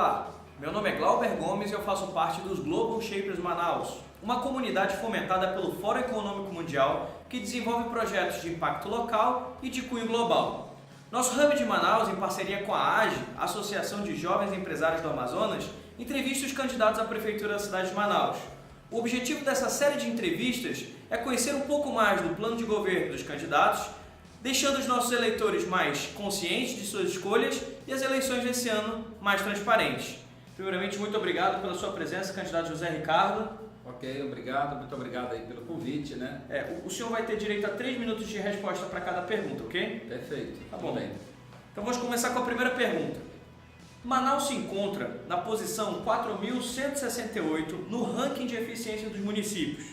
Olá, meu nome é Glauber Gomes e eu faço parte dos Global Shapers Manaus, uma comunidade fomentada pelo Fórum Econômico Mundial que desenvolve projetos de impacto local e de cunho global. Nosso Hub de Manaus, em parceria com a AGE, Associação de Jovens Empresários do Amazonas, entrevista os candidatos à Prefeitura da cidade de Manaus. O objetivo dessa série de entrevistas é conhecer um pouco mais do plano de governo dos candidatos, deixando os nossos eleitores mais conscientes de suas escolhas e as eleições desse ano mais transparentes. Primeiramente, muito obrigado pela sua presença, candidato José Ricardo. Ok, obrigado, muito obrigado aí pelo convite, né? O senhor vai ter direito a 3 minutos de resposta para cada pergunta, ok? Perfeito, Tá bom. bem. Então vamos começar com a primeira pergunta. Manaus se encontra na posição 4.168 no ranking de eficiência dos municípios.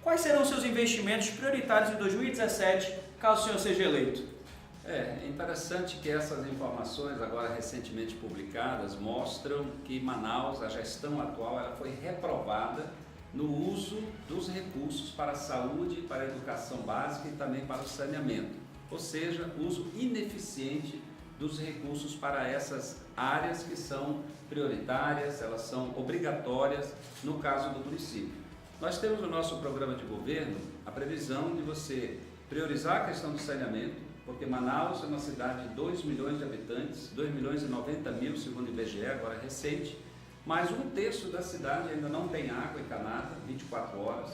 Quais serão seus investimentos prioritários em 2017, caso o senhor seja eleito? É interessante que essas informações agora recentemente publicadas mostram que Manaus, a gestão atual, ela foi reprovada no uso dos recursos para a saúde, para a educação básica e também para o saneamento. Ou seja, uso ineficiente dos recursos para essas áreas que são prioritárias, elas são obrigatórias no caso do município. Nós temos no nosso programa de governo a previsão de você priorizar a questão do saneamento, porque Manaus é uma cidade de 2 milhões de habitantes, 2 milhões e 90 mil segundo o IBGE, agora recente, mas 1/3 da cidade ainda não tem água encanada, 24 horas.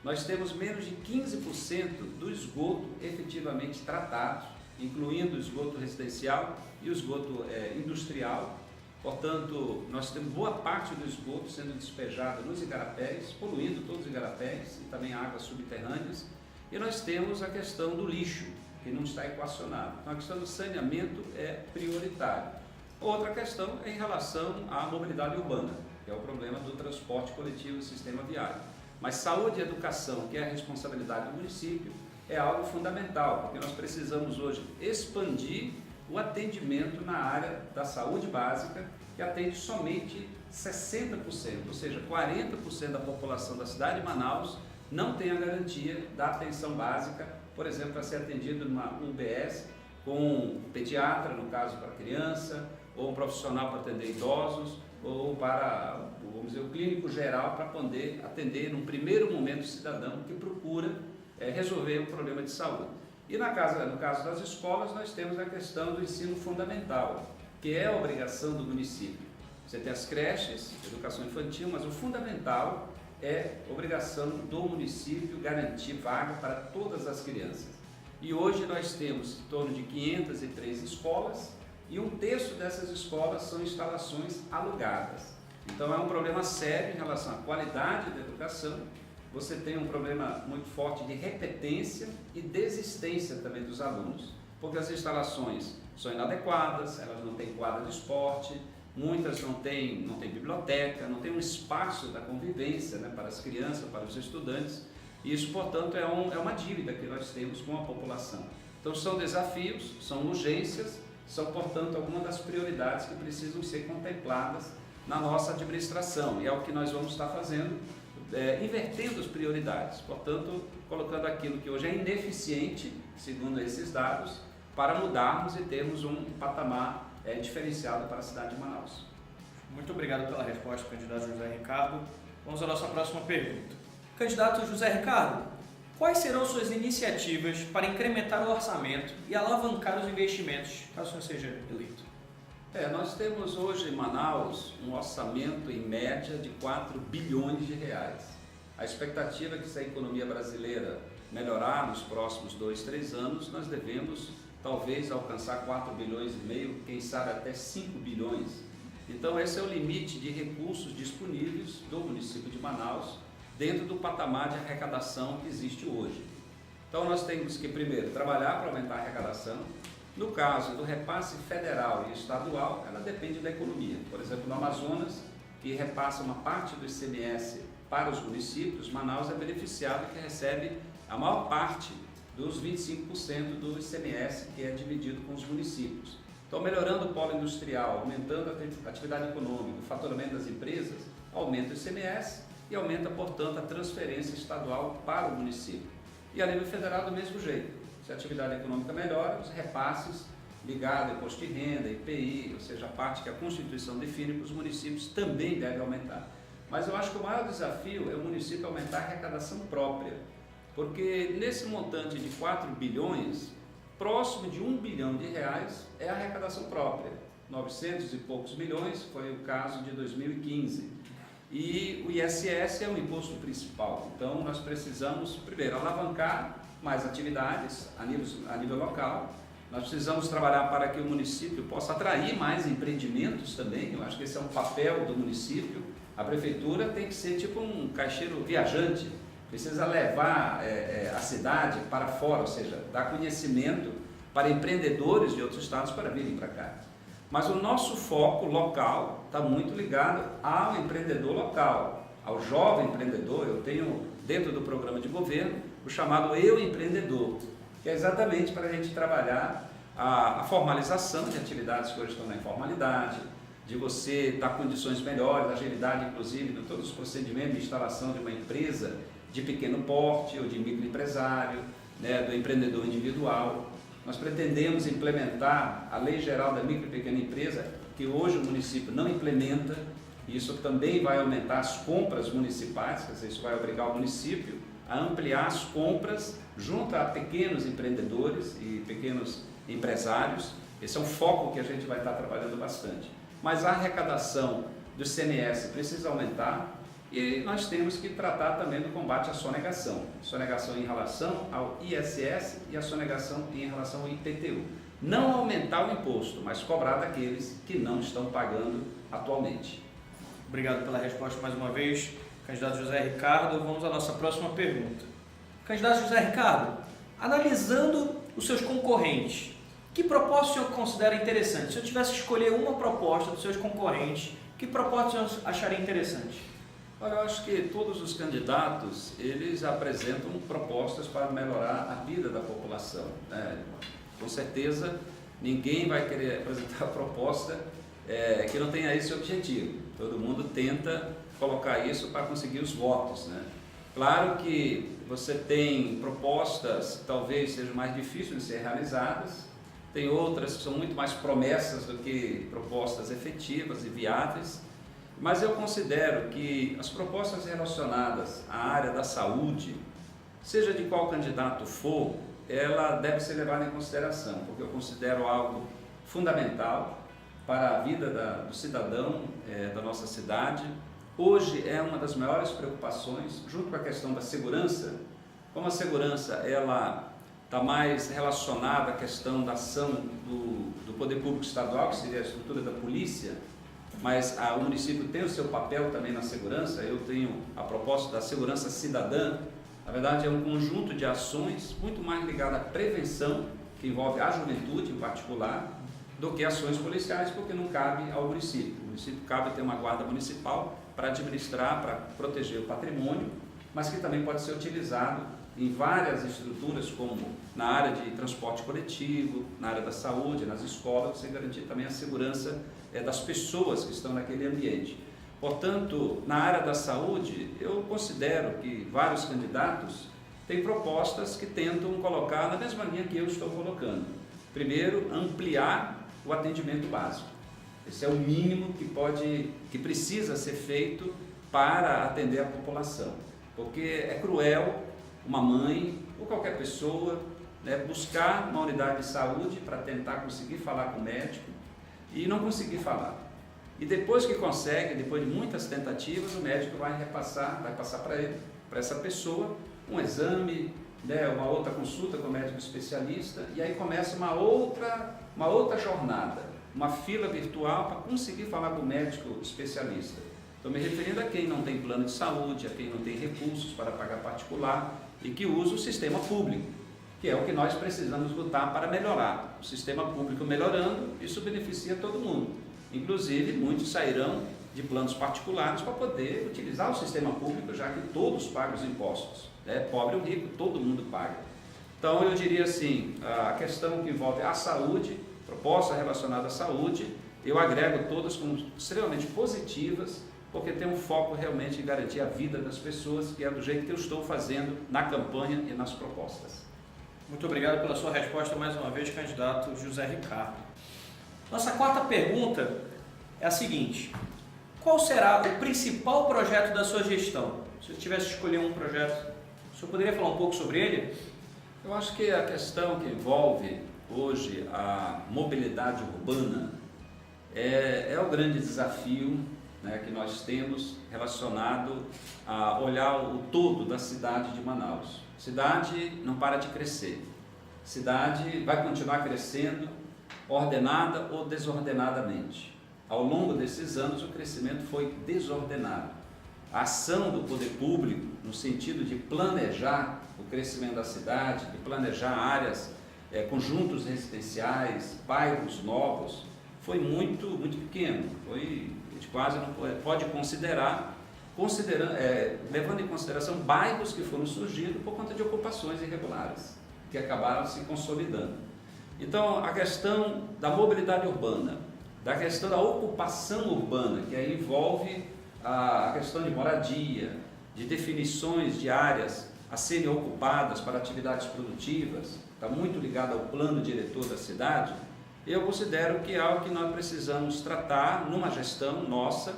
Nós temos menos de 15% do esgoto efetivamente tratado, incluindo o esgoto residencial e o esgoto industrial. Portanto, nós temos boa parte do esgoto sendo despejado nos igarapés, poluindo todos os igarapés e também águas subterrâneas. E nós temos a questão do lixo, que não está equacionado. Então, a questão do saneamento é prioritária. Outra questão é em relação à mobilidade urbana, que é o problema do transporte coletivo e sistema viário. Mas saúde e educação, que é a responsabilidade do município, é algo fundamental, porque nós precisamos hoje expandir o atendimento na área da saúde básica, que atende somente 60%, ou seja, 40% da população da cidade de Manaus não tem a garantia da atenção básica, por exemplo, para ser atendido numa UBS, com um pediatra, no caso para criança, ou um profissional para atender idosos, ou para, vamos dizer, o clínico geral para poder atender, num primeiro momento, o cidadão que procura resolver um problema de saúde. E no caso das escolas, nós temos a questão do ensino fundamental, que é a obrigação do município. Você tem as creches, educação infantil, mas o fundamental é obrigação do município garantir vaga para todas as crianças. E hoje nós temos em torno de 503 escolas e 1/3 dessas escolas são instalações alugadas. Então é um problema sério em relação à qualidade da educação. Você tem um problema muito forte de repetência e desistência também dos alunos, porque as instalações são inadequadas, elas não têm quadra de esporte, muitas não têm biblioteca, não tem um espaço da convivência, né, para as crianças, para os estudantes. E isso, portanto, é uma dívida que nós temos com a população. Então são desafios, são urgências, são, portanto, algumas das prioridades que precisam ser contempladas na nossa administração. E é o que nós vamos estar fazendo, invertendo as prioridades, portanto, colocando aquilo que hoje é ineficiente, segundo esses dados, para mudarmos e termos um patamar diferenciado para a cidade de Manaus. Muito obrigado pela resposta, candidato José Ricardo. Vamos à nossa próxima pergunta. Candidato José Ricardo, quais serão suas iniciativas para incrementar o orçamento e alavancar os investimentos, caso o senhor seja eleito? Nós temos hoje em Manaus um orçamento em média de 4 bilhões de reais. A expectativa é que se a economia brasileira melhorar nos próximos 2, 3 anos, nós devemos talvez alcançar 4 bilhões e meio, quem sabe até 5 bilhões. Então esse é o limite de recursos disponíveis do município de Manaus dentro do patamar de arrecadação que existe hoje. Então nós temos que primeiro trabalhar para aumentar a arrecadação. No caso do repasse federal e estadual, ela depende da economia. Por exemplo, no Amazonas, que repassa uma parte do ICMS para os municípios, Manaus é beneficiado que recebe a maior parte dos 25% do ICMS que é dividido com os municípios. Então, melhorando o polo industrial, aumentando a atividade econômica, o faturamento das empresas, aumenta o ICMS e aumenta, portanto, a transferência estadual para o município. E a nível federal, do mesmo jeito. Se a atividade econômica melhora, os repasses ligado ao imposto de renda, IPI, ou seja, a parte que a Constituição define para os municípios também deve aumentar. Mas eu acho que o maior desafio é o município aumentar a arrecadação própria, porque nesse montante de 4 bilhões, próximo de 1 bilhão de reais é a arrecadação própria. 900 e poucos milhões foi o caso de 2015. E o ISS é o imposto principal. Então nós precisamos, primeiro, alavancar mais atividades a nível local. Nós precisamos trabalhar para que o município possa atrair mais empreendimentos também. Eu acho que esse é um papel do município. A prefeitura tem que ser tipo um caixeiro viajante, precisa levar a cidade para fora, ou seja, dar conhecimento para empreendedores de outros estados para virem para cá. Mas o nosso foco local está muito ligado ao empreendedor local, ao jovem empreendedor. Eu tenho dentro do programa de governo o chamado Eu Empreendedor, que é exatamente para a gente trabalhar a formalização de atividades que hoje estão na informalidade, de você estar com condições melhores, agilidade inclusive em todos os procedimentos de instalação de uma empresa de pequeno porte ou de microempresário, né, do empreendedor individual. Nós pretendemos implementar a Lei Geral da Micro e Pequena Empresa, que hoje o município não implementa, e isso também vai aumentar as compras municipais, quer dizer, isso vai obrigar o município a ampliar as compras junto a pequenos empreendedores e pequenos empresários. Esse é um foco que a gente vai estar trabalhando bastante. Mas a arrecadação do CMS precisa aumentar e nós temos que tratar também do combate à sonegação. Sonegação em relação ao ISS e a sonegação em relação ao IPTU. Não aumentar o imposto, mas cobrar daqueles que não estão pagando atualmente. Obrigado pela resposta mais uma vez, candidato José Ricardo. Vamos à nossa próxima pergunta. Candidato José Ricardo, analisando os seus concorrentes, que proposta o senhor considera interessante? Se eu tivesse que escolher uma proposta dos seus concorrentes, que proposta o senhor acharia interessante? Olha, eu acho que todos os candidatos, eles apresentam propostas para melhorar a vida da população, né? Com certeza, ninguém vai querer apresentar proposta que não tenha esse objetivo. Todo mundo tenta colocar isso para conseguir os votos, né? Claro que você tem propostas que talvez sejam mais difíceis de ser realizadas, tem outras que são muito mais promessas do que propostas efetivas e viáveis, mas eu considero que as propostas relacionadas à área da saúde, seja de qual candidato for, ela deve ser levada em consideração, porque eu considero algo fundamental para a vida do cidadão da nossa cidade. Hoje é uma das maiores preocupações, junto com a questão da segurança. Como a segurança ela está mais relacionada à questão da ação do poder público estadual, que seria a estrutura da polícia, mas o município tem o seu papel também na segurança. Eu tenho a proposta da segurança cidadã. Na verdade é um conjunto de ações muito mais ligado à prevenção, que envolve a juventude em particular, do que ações policiais, porque não cabe ao município. O município cabe ter uma guarda municipal para administrar, para proteger o patrimônio, mas que também pode ser utilizado em várias estruturas, como na área de transporte coletivo, na área da saúde, nas escolas, você garantir também a segurança das pessoas que estão naquele ambiente. Portanto, na área da saúde, eu considero que vários candidatos têm propostas que tentam colocar na mesma linha que eu estou colocando. Primeiro, ampliar o atendimento básico. Esse é o mínimo que precisa ser feito para atender a população, porque é cruel uma mãe ou qualquer pessoa, né, buscar uma unidade de saúde para tentar conseguir falar com o médico e não conseguir falar. E depois que consegue, depois de muitas tentativas, o médico vai passar para essa pessoa um exame, né, uma outra consulta com o médico especialista, e aí começa uma outra jornada, uma fila virtual para conseguir falar com o médico especialista. Estou me referindo a quem não tem plano de saúde, a quem não tem recursos para pagar particular e que usa o sistema público, que é o que nós precisamos lutar para melhorar. O sistema público melhorando, isso beneficia todo mundo. Inclusive, muitos sairão de planos particulares para poder utilizar o sistema público, já que todos pagam os impostos, né? Pobre ou rico, todo mundo paga. Então, eu diria assim, a questão que envolve a saúde, proposta relacionada à saúde, eu agrego todas como extremamente positivas, porque tem um foco realmente em garantir a vida das pessoas, que é do jeito que eu estou fazendo na campanha e nas propostas. Muito obrigado pela sua resposta mais uma vez, candidato José Ricardo. Nossa quarta pergunta é a seguinte: qual será o principal projeto da sua gestão? Se eu tivesse que escolher um projeto, o senhor poderia falar um pouco sobre ele? Eu acho que a questão que envolve hoje a mobilidade urbana é o grande desafio, né, que nós temos relacionado a olhar o todo da cidade de Manaus. Cidade não para de crescer. Cidade vai continuar crescendo, ordenada ou desordenadamente. Ao longo desses anos, o crescimento foi desordenado. A ação do poder público, no sentido de planejar o crescimento da cidade, de planejar áreas, conjuntos residenciais, bairros novos, foi muito pequeno. A gente quase não pode considerar, levando em consideração bairros que foram surgindo por conta de ocupações irregulares, que acabaram se consolidando. Então, a questão da mobilidade urbana, da questão da ocupação urbana, que aí envolve a questão de moradia, de definições de áreas a serem ocupadas para atividades produtivas, está muito ligado ao plano diretor da cidade. Eu considero que é algo que nós precisamos tratar numa gestão nossa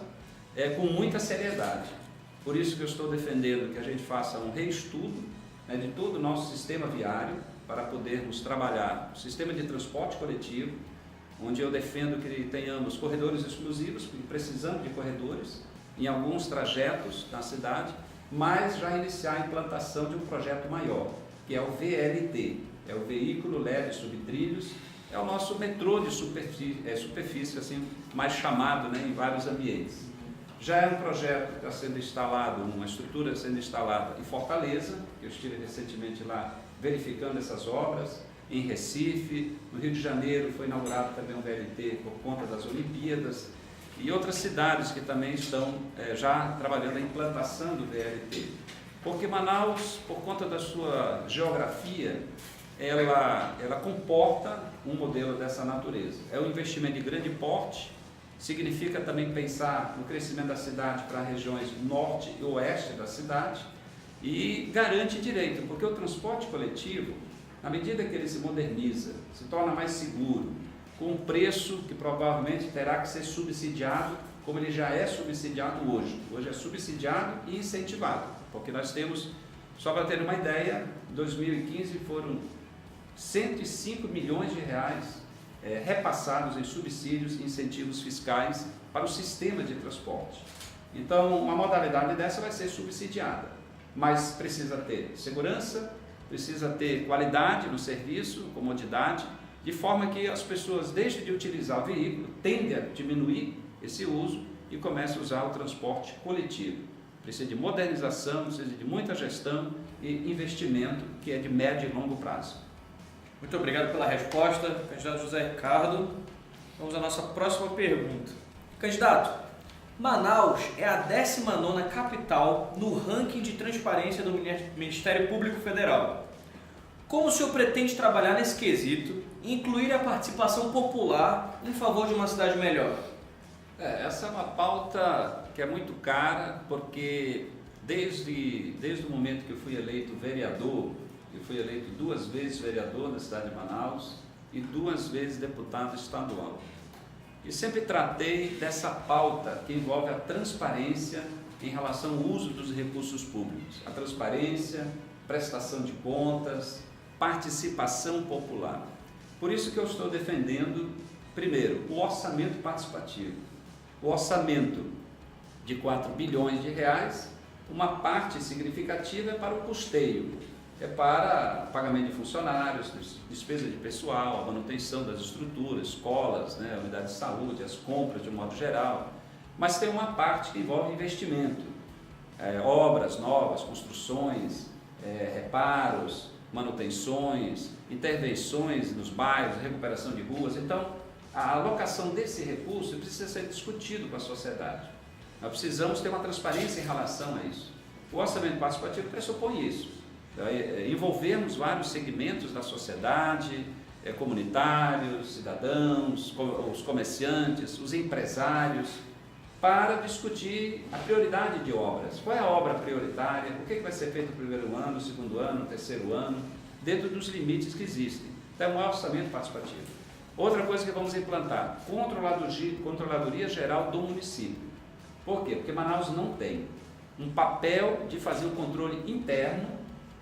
com muita seriedade. Por isso que eu estou defendendo que a gente faça um reestudo, né, de todo o nosso sistema viário, para podermos trabalhar o sistema de transporte coletivo, onde eu defendo que tenhamos corredores exclusivos, porque precisamos de corredores em alguns trajetos da cidade, mas já iniciar a implantação de um projeto maior, que é o VLT, é o Veículo Leve Subtrilhos, é o nosso metrô de superfície assim, mais chamado, né, em vários ambientes. Já é um projeto que está sendo instalado, uma estrutura sendo instalada em Fortaleza, que eu estive recentemente lá verificando essas obras, em Recife, no Rio de Janeiro foi inaugurado também um VLT por conta das Olimpíadas, e outras cidades que também estão já trabalhando a implantação do VLT. Porque Manaus, por conta da sua geografia, ela comporta um modelo dessa natureza. É um investimento de grande porte, significa também pensar no crescimento da cidade para regiões norte e oeste da cidade, e garante direito, porque o transporte coletivo, na medida que ele se moderniza, se torna mais seguro, com um preço que provavelmente terá que ser subsidiado, como ele já é subsidiado hoje. Hoje é subsidiado e incentivado, porque nós temos, só para ter uma ideia, em 2015 foram 105 milhões de reais repassados em subsídios e incentivos fiscais para o sistema de transporte. Então, uma modalidade dessa vai ser subsidiada, mas precisa ter segurança, precisa ter qualidade no serviço, comodidade, de forma que as pessoas deixem de utilizar o veículo, tendem a diminuir esse uso e comecem a usar o transporte coletivo. Precisa de modernização, precisa de muita gestão e investimento que é de médio e longo prazo. Muito obrigado pela resposta, candidato José Ricardo. Vamos à nossa próxima pergunta. Candidato, Manaus é a 19ª capital no ranking de transparência do Ministério Público Federal. Como o senhor pretende trabalhar nesse quesito e incluir a participação popular em favor de uma cidade melhor? Essa é uma pauta que é muito cara, porque desde o momento que eu fui eleito vereador, eu fui eleito 2 vezes vereador na cidade de Manaus e 2 vezes deputado estadual. E sempre tratei dessa pauta que envolve a transparência em relação ao uso dos recursos públicos. A transparência, prestação de contas, participação popular. Por isso que eu estou defendendo, primeiro, o orçamento participativo. O orçamento de 4 bilhões de reais, uma parte significativa é para o custeio, é para pagamento de funcionários, despesa de pessoal, a manutenção das estruturas, escolas, né, unidades de saúde, as compras de um modo geral. Mas tem uma parte que envolve investimento, obras novas, construções, reparos, manutenções, intervenções nos bairros, recuperação de ruas. Então, a alocação desse recurso precisa ser discutido com a sociedade. Nós precisamos ter uma transparência em relação a isso. O orçamento participativo pressupõe isso. Envolvermos vários segmentos da sociedade, comunitários, cidadãos, os comerciantes, os empresários, para discutir a prioridade de obras. Qual é a obra prioritária? O que vai ser feito no primeiro ano, no segundo ano, no terceiro ano? dentro dos limites que existem. Então, é um orçamento participativo. Outra coisa que vamos implantar, Controladoria Geral do município. Por quê? Porque Manaus não tem um papel de fazer o controle interno,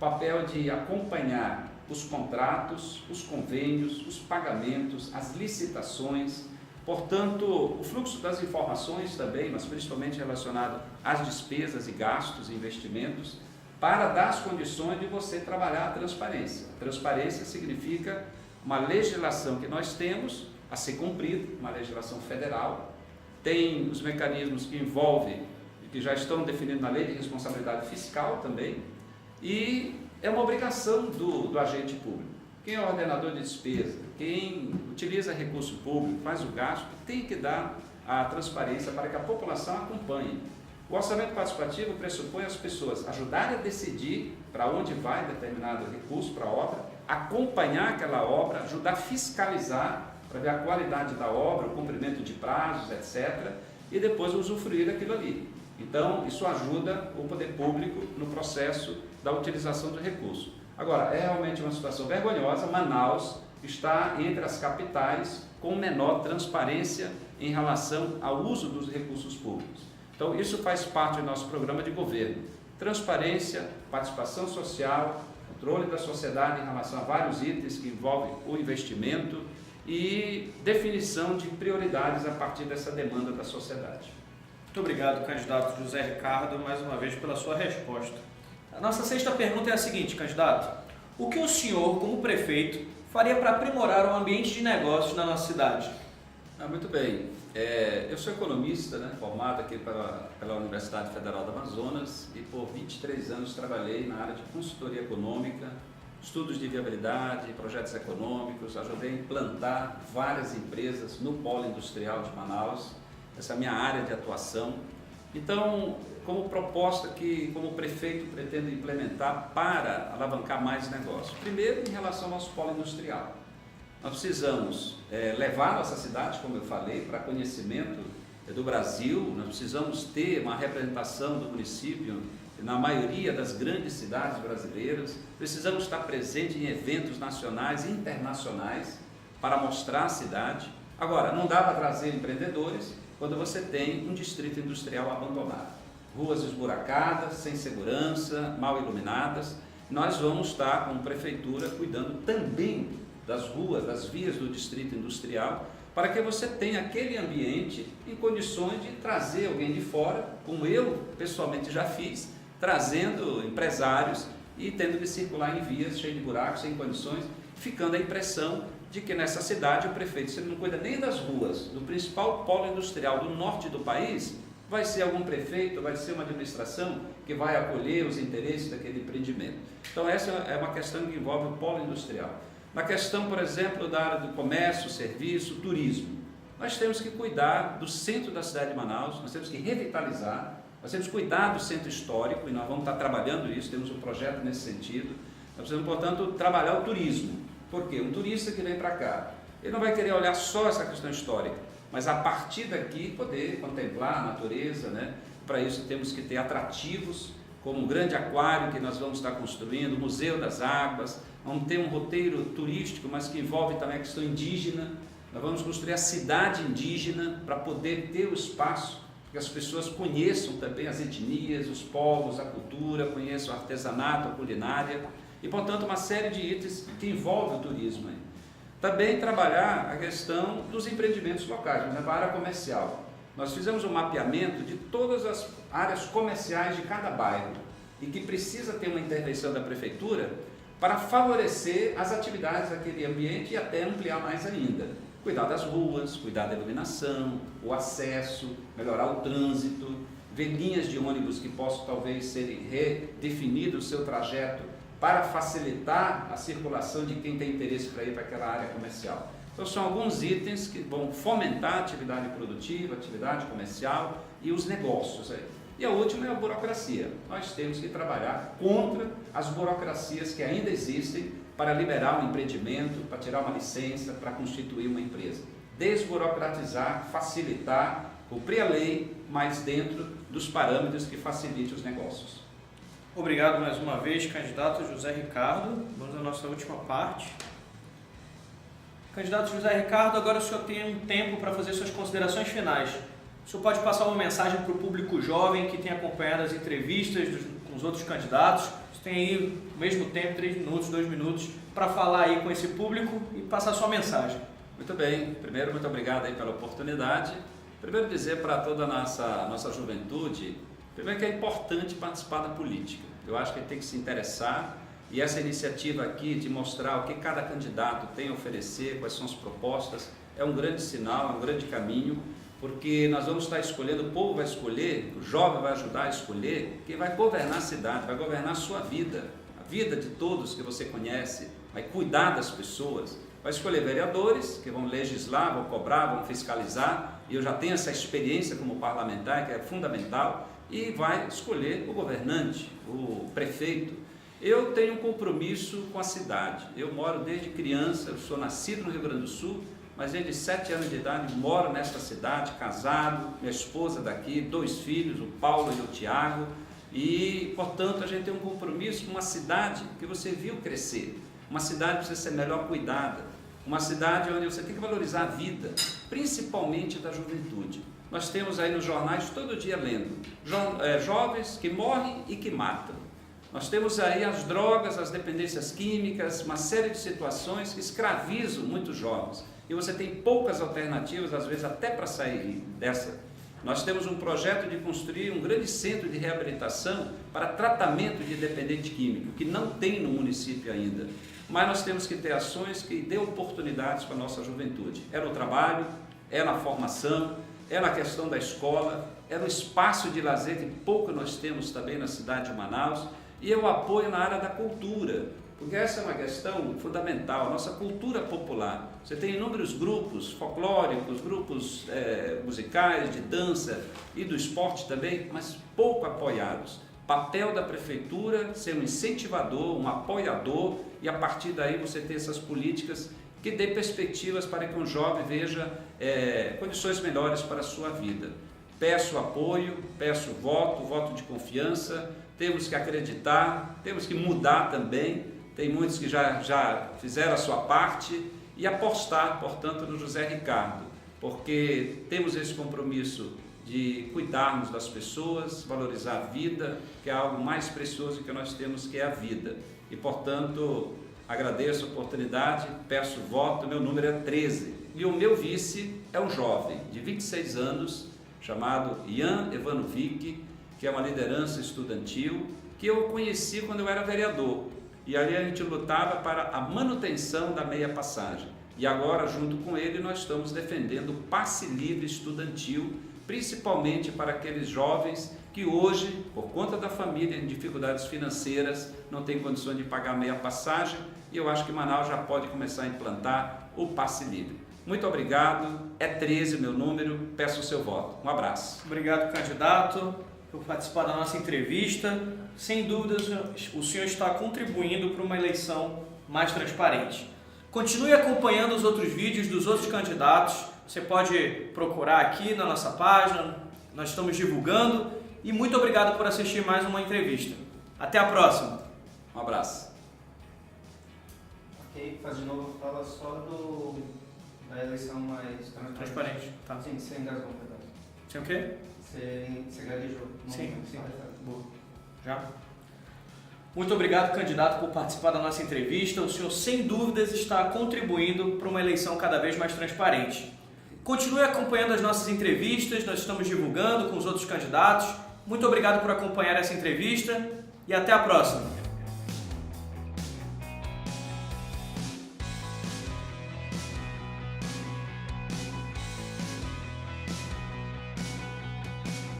papel de acompanhar os contratos, os convênios, os pagamentos, as licitações. Portanto, o fluxo das informações também, mas principalmente relacionado às despesas e gastos e investimentos, para dar as condições de você trabalhar a transparência. A transparência significa uma legislação que nós temos a ser cumprida, uma legislação federal, tem os mecanismos que envolvem e que já estão definidos na Lei de Responsabilidade Fiscal também, e é uma obrigação do agente público. Quem é ordenador de despesa, quem utiliza recurso público, faz o gasto, tem que dar a transparência para que a população acompanhe. O orçamento participativo pressupõe as pessoas ajudarem a decidir para onde vai determinado recurso para a obra, acompanhar aquela obra, ajudar a fiscalizar para ver a qualidade da obra, o cumprimento de prazos, etc., e depois usufruir daquilo ali. Então, isso ajuda o poder público no processo da utilização do recurso. Agora, é realmente uma situação vergonhosa. Manaus está entre as capitais com menor transparência em relação ao uso dos recursos públicos. Então, isso faz parte do nosso programa de governo. Transparência, participação social, controle da sociedade em relação a vários itens que envolvem o investimento e definição de prioridades a partir dessa demanda da sociedade. Muito obrigado, candidato José Ricardo, mais uma vez pela sua resposta. A nossa sexta pergunta é a seguinte, candidato: o que o senhor, como prefeito, faria para aprimorar o ambiente de negócios na nossa cidade? Muito bem. Eu sou economista, formado aqui pela Universidade Federal do Amazonas, e por 23 anos trabalhei na área de consultoria econômica, estudos de viabilidade, projetos econômicos, ajudei a implantar várias empresas no polo industrial de Manaus. Essa é a minha área de atuação. Então, como proposta que, como prefeito, pretendo implementar para alavancar mais negócios. Primeiro, em relação ao nosso polo industrial. Nós precisamos levar a nossa cidade, como eu falei, para conhecimento do Brasil. Nós precisamos ter uma representação do município na maioria das grandes cidades brasileiras. Precisamos estar presentes em eventos nacionais e internacionais para mostrar a cidade. Agora, não dá para trazer empreendedores quando você tem um distrito industrial abandonado. Ruas esburacadas, sem segurança, mal iluminadas. Nós vamos estar, como prefeitura, cuidando também das ruas, das vias do distrito industrial, para que você tenha aquele ambiente em condições de trazer alguém de fora, como eu pessoalmente já fiz, trazendo empresários e tendo que circular em vias cheias de buracos, sem condições, ficando a impressão de que nessa cidade o prefeito, se ele não cuida nem das ruas, do principal polo industrial do norte do país, vai ser algum prefeito, vai ser uma administração que vai acolher os interesses daquele empreendimento. Então essa é uma questão que envolve o polo industrial. Na questão, por exemplo, da área do comércio, serviço, turismo, nós temos que cuidar do centro da cidade de Manaus, nós temos que revitalizar, nós temos que cuidar do centro histórico, e nós vamos estar trabalhando isso, temos um projeto nesse sentido. Nós precisamos, portanto, trabalhar o turismo. Por quê? Um turista que vem para cá, ele não vai querer olhar só essa questão histórica, mas a partir daqui poder contemplar a natureza, Para isso temos que ter atrativos, como um grande aquário que nós vamos estar construindo, o Museu das Águas, vamos ter um roteiro turístico, mas que envolve também a questão indígena. Nós vamos construir a cidade indígena para poder ter o espaço, que as pessoas conheçam também as etnias, os povos, a cultura, conheçam o artesanato, a culinária e, portanto, uma série de itens que envolve o turismo. Também trabalhar a questão dos empreendimentos locais, por exemplo, a área comercial. Nós fizemos um mapeamento de todas as áreas comerciais de cada bairro e que precisa ter uma intervenção da prefeitura para favorecer as atividades daquele ambiente e até ampliar mais ainda. Cuidar das ruas, cuidar da iluminação, o acesso, melhorar o trânsito, ver linhas de ônibus que possam talvez ser redefinido o seu trajeto para facilitar a circulação de quem tem interesse para ir para aquela área comercial. Então são alguns itens que vão fomentar a atividade produtiva, a atividade comercial e os negócios. E a última é a burocracia. Nós temos que trabalhar contra as burocracias que ainda existem para liberar um empreendimento, para tirar uma licença, para constituir uma empresa. Desburocratizar, facilitar, cumprir a lei, mas dentro dos parâmetros que facilitem os negócios. Obrigado mais uma vez, candidato José Ricardo. Vamos à nossa última parte. Candidato José Ricardo, agora o senhor tem um tempo para fazer suas considerações finais. O senhor pode passar uma mensagem para o público jovem que tem acompanhado as entrevistas com os outros candidatos. Você tem aí, ao mesmo tempo, 3 minutos, 2 minutos, para falar aí com esse público e passar sua mensagem. Muito bem. Primeiro, muito obrigado aí pela oportunidade. Primeiro, dizer para toda a nossa juventude, primeiro que é importante participar da política. Eu acho que tem que se interessar, e essa iniciativa aqui de mostrar o que cada candidato tem a oferecer, quais são as propostas, é um grande sinal, é um grande caminho, porque nós vamos estar escolhendo, o povo vai escolher, o jovem vai ajudar a escolher quem vai governar a cidade, vai governar a sua vida, a vida de todos que você conhece, vai cuidar das pessoas, vai escolher vereadores que vão legislar, vão cobrar, vão fiscalizar, e eu já tenho essa experiência como parlamentar, que é fundamental, e vai escolher o governante, o prefeito. Eu tenho um compromisso com a cidade, eu moro desde criança, eu sou nascido no Rio Grande do Sul, mas desde 7 anos de idade moro nesta cidade, casado, minha esposa daqui, 2 filhos, o Paulo e o Tiago, e portanto a gente tem um compromisso com uma cidade que você viu crescer, uma cidade que precisa ser melhor cuidada, uma cidade onde você tem que valorizar a vida, principalmente da juventude. Nós temos aí nos jornais todo dia lendo, jovens que morrem e que matam. Nós temos aí as drogas, as dependências químicas, uma série de situações que escravizam muitos jovens. E você tem poucas alternativas, às vezes até para sair dessa. Nós temos um projeto de construir um grande centro de reabilitação para tratamento de dependente químico, que não tem no município ainda. Mas nós temos que ter ações que dê oportunidades para a nossa juventude. É no trabalho, é na formação, é na questão da escola, é no espaço de lazer que pouco nós temos também na cidade de Manaus, e é o apoio na área da cultura, porque essa é uma questão fundamental, a nossa cultura popular. Você tem inúmeros grupos folclóricos, grupos musicais, de dança e do esporte também, mas pouco apoiados. Papel da prefeitura ser um incentivador, um apoiador, e a partir daí você ter essas políticas que dê perspectivas para que um jovem veja condições melhores para a sua vida. Peço apoio, peço voto de confiança, temos que acreditar, temos que mudar também, tem muitos que já fizeram a sua parte, e apostar, portanto, no José Ricardo, porque temos esse compromisso de cuidarmos das pessoas, valorizar a vida, que é algo mais precioso que nós temos, que é a vida. E, portanto, agradeço a oportunidade, peço voto, meu número é 13. E o meu vice é um jovem de 26 anos, chamado Ian Evanovic, que é uma liderança estudantil, que eu conheci quando eu era vereador. E ali a gente lutava para a manutenção da meia passagem. E agora, junto com ele, nós estamos defendendo o passe livre estudantil, principalmente para aqueles jovens que hoje, por conta da família, em dificuldades financeiras, não têm condições de pagar meia passagem, e eu acho que Manaus já pode começar a implantar o passe livre. Muito obrigado, é 13 o meu número, peço o seu voto. Um abraço. Obrigado, candidato, por participar da nossa entrevista. Sem dúvidas, o senhor está contribuindo para uma eleição mais transparente. Continue acompanhando os outros vídeos dos outros candidatos. Você pode procurar aqui na nossa página, nós estamos divulgando. E muito obrigado por assistir mais uma entrevista. Até a próxima. Um abraço. Ok, faz de novo, fala só da eleição mais Transparente. Tá. Sim, você engasgou um pedaço. Sem o quê? Você gaguejou. Sim. Boa. Já? Muito obrigado, candidato, por participar da nossa entrevista. O senhor, sem dúvidas, está contribuindo para uma eleição cada vez mais transparente. Continue acompanhando as nossas entrevistas, nós estamos divulgando com os outros candidatos. Muito obrigado por acompanhar essa entrevista e até a próxima.